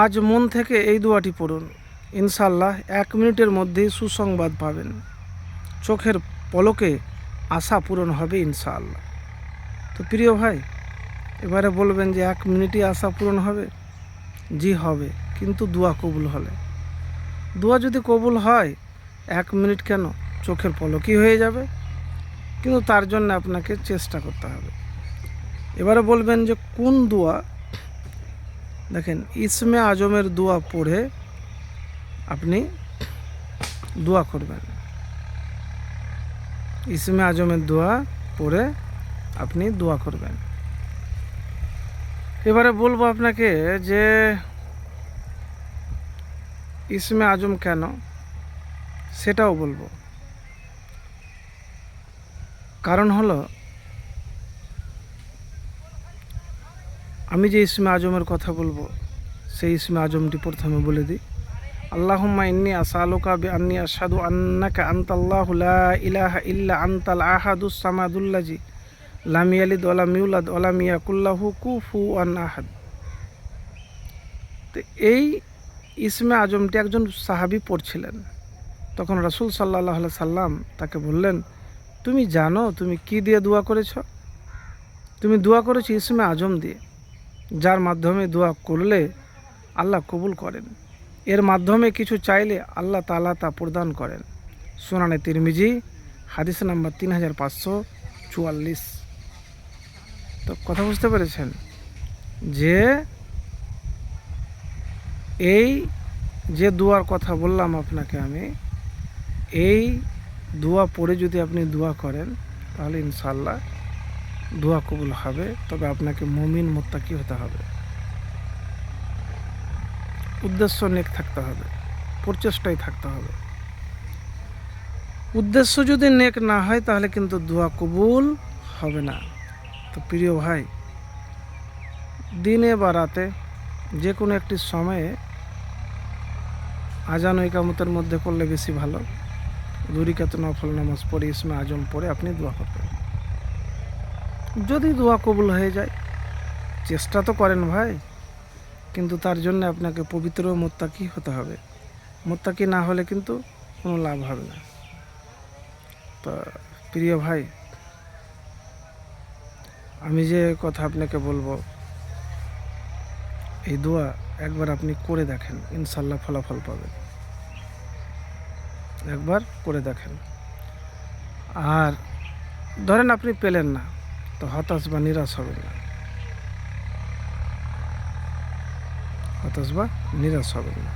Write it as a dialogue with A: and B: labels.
A: আজ মন থেকে এই দোয়াটি পড়ুন, ইনশাআল্লাহ 1 মিনিটের মধ্যেই সুসংবাদ পাবেন। চোখের পলকে আশা পূরণ হবে ইনশাআল্লাহ। তো প্রিয় ভাই, এবারে বলবেন যে 1 মিনিটই আশা পূরণ হবে? জি হবে, কিন্তু দোয়া কবুল হলে। দোয়া যদি কবুল হয় 1 মিনিট কেন, চোখের পলকই হয়ে যাবে। কিন্তু তার জন্য আপনাকে চেষ্টা করতে হবে। এবারে বলবেন যে কোন দোয়া? দেখেন, ইসমে আজমের দোয়া পড়ে আপনি দোয়া করবেন। ইসমে আজমের দোয়া পড়ে আপনি দোয়া করবেন। এবারে বলবো আপনাকে যে ইসমে আজম কেন, সেটাও বলবো। কারণ হলো, আমি যে ইসমে আজমের কথা বলবো সেই ইসমে আজমটি প্রথমে বলে দিই। আল্লাহুম্মা ইন্নী আসআলুকা বিআন্নী আশহাদু আন্নাকা আনতাল্লাহু লা ইলাহা ইল্লা আনতাল আহাদুস সামাদুল্লাযী লাম ইয়ালিদ ওয়া লাম ইউলাদ ওয়া লাম ইয়াকুল লাহু কুফুওয়ান আহাদ। তো এই ইসমে আজমটি একজন সাহাবী পড়ছিলেন। তখন রাসূল সাল্লাল্লাহু আলাইহি সাল্লাম তাকে বললেন, তুমি জানো তুমি কি দিয়ে দোয়া করেছ? তুমি দোয়া করেছো ইসমে আজম দিয়ে, যার মাধ্যমে দোয়া করলে আল্লাহ কবুল করেন। এর মাধ্যমে কিছু চাইলে আল্লাহ তাআলা তা প্রদান করেন। সুনানে তিরমিজি, হাদিস নাম্বার 3544। তো কথা বুঝতে পেরেছেন যে এই যে দোয়ার কথা বললাম আপনাকে আমি, এই দোয়া পড়ে যদি আপনি দোয়া করেন তাহলে ইনশাআল্লাহ দোয়া কবুল হবে। তবে আপনাকে মুমিন মুত্তাকি হতে হবে, উদ্দেশ্য নেক থাকতে হবে, প্রচেষ্টায় থাকতে হবে। উদ্দেশ্য যদি নেক না হয় তাহলে কিন্তু দোয়া কবুল হবে না। তো প্রিয় ভাই, দিনে বা রাতে যে কোনো একটি সময়ে আজান ও ইকামতের মধ্যে করলে বেশি ভালো। 2 রাকাত নফল নামাজ পড়ে ইসমে আজম পড়ে আপনি দোয়া করবেন। যদি দোয়া কবুল হয়ে যায়, চেষ্টা তো করেন ভাই, কিন্তু তার জন্য আপনাকে পবিত্র মুত্তাকি হতে হবে। মুত্তাকি না হলে কিন্তু কোনো লাভ হবে না। তো প্রিয় ভাই, আমি যে কথা আপনাকে বলবো, এই দোয়া একবার আপনি করে দেখেন, ইনশাআল্লাহ ফলাফল পাবেন। একবার করে দেখেন। আর ধরেন আপনি পেলেন না, তো হতাশ বা নিরাশ হবেন না। হতাশ বা নিরাশ হবেন না।